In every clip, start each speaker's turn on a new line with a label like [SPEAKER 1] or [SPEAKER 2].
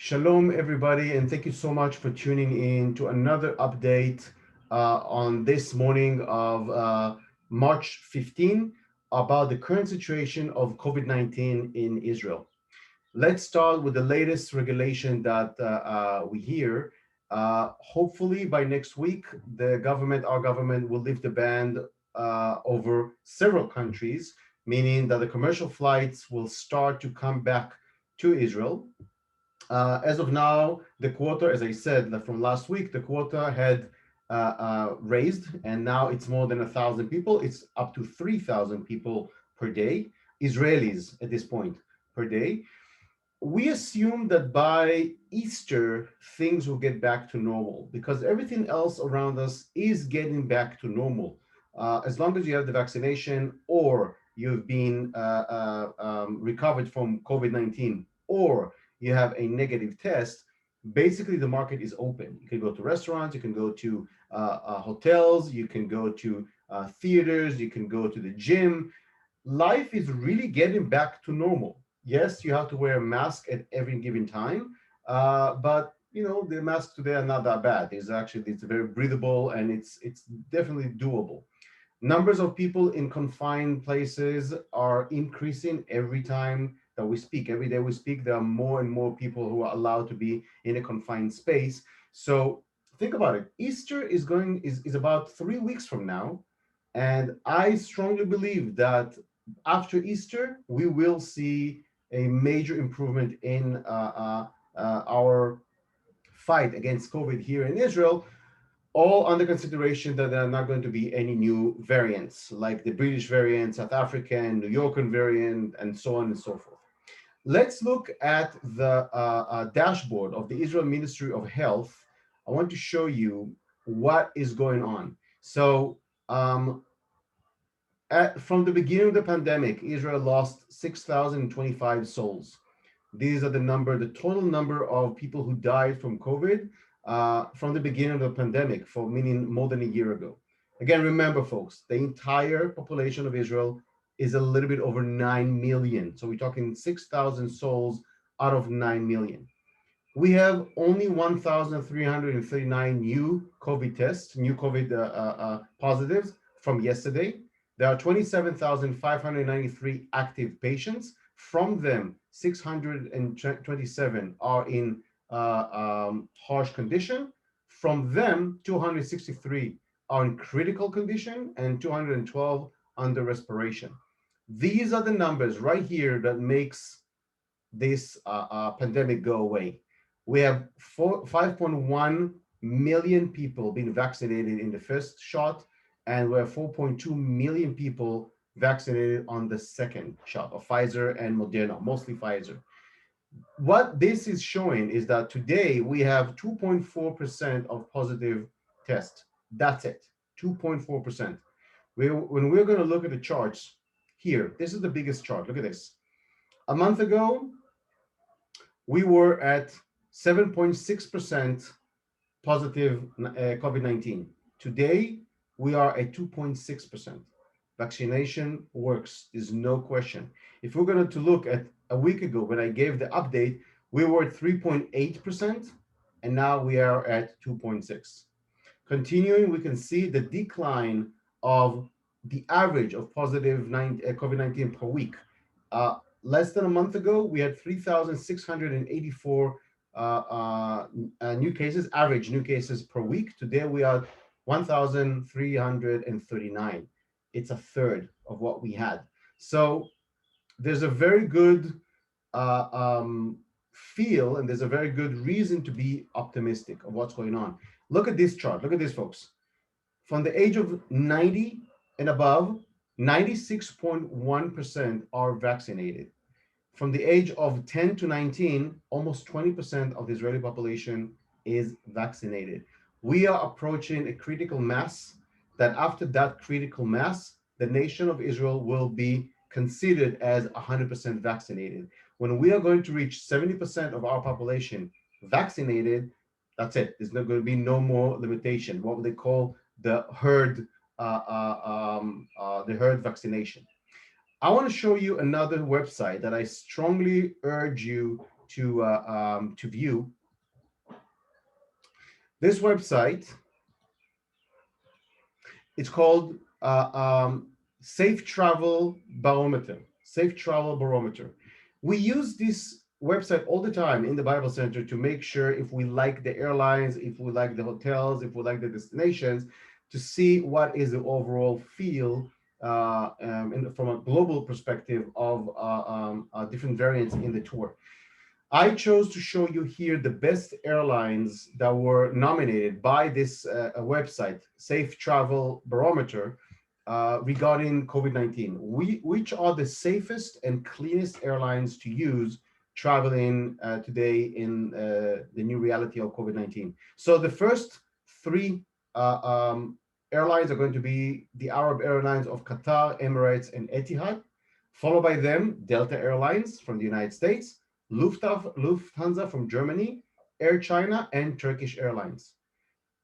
[SPEAKER 1] Shalom, everybody, and thank you so much for tuning in to another update on this morning of March 15 about the current situation of COVID-19 in Israel. Let's start with the latest regulation that we hear. Hopefully, by next week, our government, will lift the ban over several countries, meaning that the commercial flights will start to come back to Israel. As of now, the quota, as I said, from last week, the quota had raised, and now it's more than 1,000 people. It's up to 3,000 people per day, Israelis at this point per day. We assume that by Easter, things will get back to normal because everything else around us is getting back to normal. As long as you have the vaccination or you've been recovered from COVID 19 or you have a negative test, basically the market is open. You can go to restaurants, you can go to hotels, you can go to theaters, you can go to the gym. Life is really getting back to normal. Yes, you have to wear a mask at every given time, but the masks today are not that bad. It's very breathable and it's definitely doable. Numbers of people in confined places are increasing every time that we speak. Every day we speak, there are more and more people who are allowed to be in a confined space. So think about it. Easter is about 3 weeks from now, and I strongly believe that after Easter we will see a major improvement in our fight against COVID here in Israel, all under consideration that there are not going to be any new variants like the British variant, South African, New Yorker variant, and so on and so forth. Let's look at the dashboard of the Israel Ministry of Health. I want to show you what is going on. So, from the beginning of the pandemic, Israel lost 6,025 souls. These are the total number of people who died from COVID from the beginning of the pandemic, for meaning more than a year ago. Again, remember, folks, the entire population of Israel is a little bit over 9 million. So we're talking 6,000 souls out of 9 million. We have only 1,339 new COVID tests, new COVID positives from yesterday. There are 27,593 active patients. From them, 627 are in harsh condition. From them, 263 are in critical condition and 212 under respiration. These are the numbers right here that makes this pandemic go away. We have 5.1 million people being vaccinated in the first shot, and we have 4.2 million people vaccinated on the second shot of Pfizer and Moderna, mostly Pfizer. What this is showing is that today we have 2.4% of positive tests. That's it, 2.4%. When we're going to look at the charts here, this is the biggest chart. Look at this. A month ago, we were at 7.6% positive COVID-19. Today, we are at 2.6%. Vaccination works, is no question. If we're going to look at a week ago when I gave the update, we were at 3.8%, and now we are at 2.6. Continuing, we can see the decline of the average of positive COVID-19 per week. Less than a month ago, we had 3,684 new cases, average new cases per week. Today, we are 1,339. It's a third of what we had. So there's a very good feel, and there's a very good reason to be optimistic of what's going on. Look at this chart. Look at this, folks. From the age of 90 and above, 96.1% are vaccinated. From the age of 10 to 19, almost 20% of the Israeli population is vaccinated. We are approaching a critical mass that after that critical mass, the nation of Israel will be considered as 100% vaccinated. When we are going to reach 70% of our population vaccinated, that's it. There's not going to be no more limitation. What they call the herd vaccination. I want to show you another website that I strongly urge you to view. This website, it's called Safe Travel Barometer. Safe Travel Barometer. We use this website all the time in the Bible Center to make sure if we like the airlines, if we like the hotels, if we like the destinations, to see what is the overall feel from a global perspective of different variants in the tour. I chose to show you here the best airlines that were nominated by this website, Safe Travel Barometer, regarding COVID-19. Which are the safest and cleanest airlines to use traveling today in the new reality of COVID-19? So the first three uh, um, airlines are going to be the Arab Airlines of Qatar, Emirates, and Etihad. Followed by them, Delta Airlines from the United States, Lufthansa from Germany, Air China, and Turkish Airlines.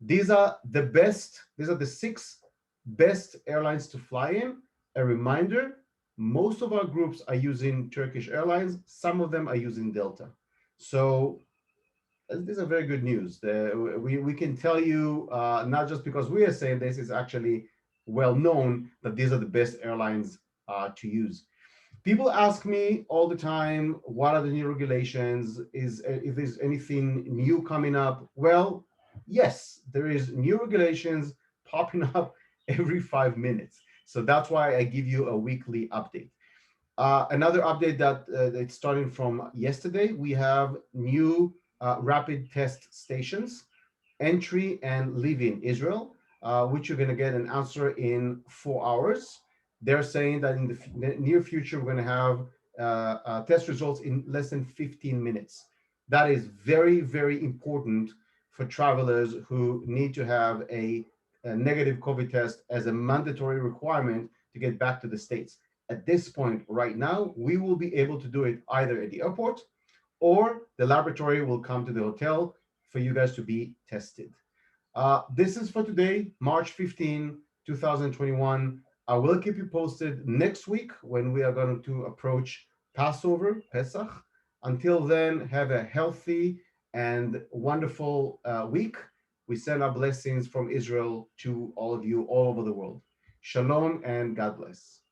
[SPEAKER 1] These are the six best airlines to fly in. A reminder, most of our groups are using Turkish Airlines, some of them are using Delta. So this is very good news. We can tell you, not just because we are saying this, is actually well known that these are the best airlines to use. People ask me all the time, what are the new regulations? Is if there's anything new coming up? Well, yes, there is new regulations popping up every 5 minutes. So that's why I give you a weekly update. Another update that it's starting from yesterday, we have new rapid test stations, entry and leaving Israel, which you're going to get an answer in 4 hours. They're saying that in the near future, we're going to have test results in less than 15 minutes. That is very, very important for travelers who need to have a negative COVID test as a mandatory requirement to get back to the States. At this point, right now, we will be able to do it either at the airport or the laboratory will come to the hotel for you guys to be tested. This is for today, March 15, 2021. I will keep you posted next week when we are going to approach Passover, Pesach. Until then, have a healthy and wonderful week. We send our blessings from Israel to all of you all over the world. Shalom and God bless.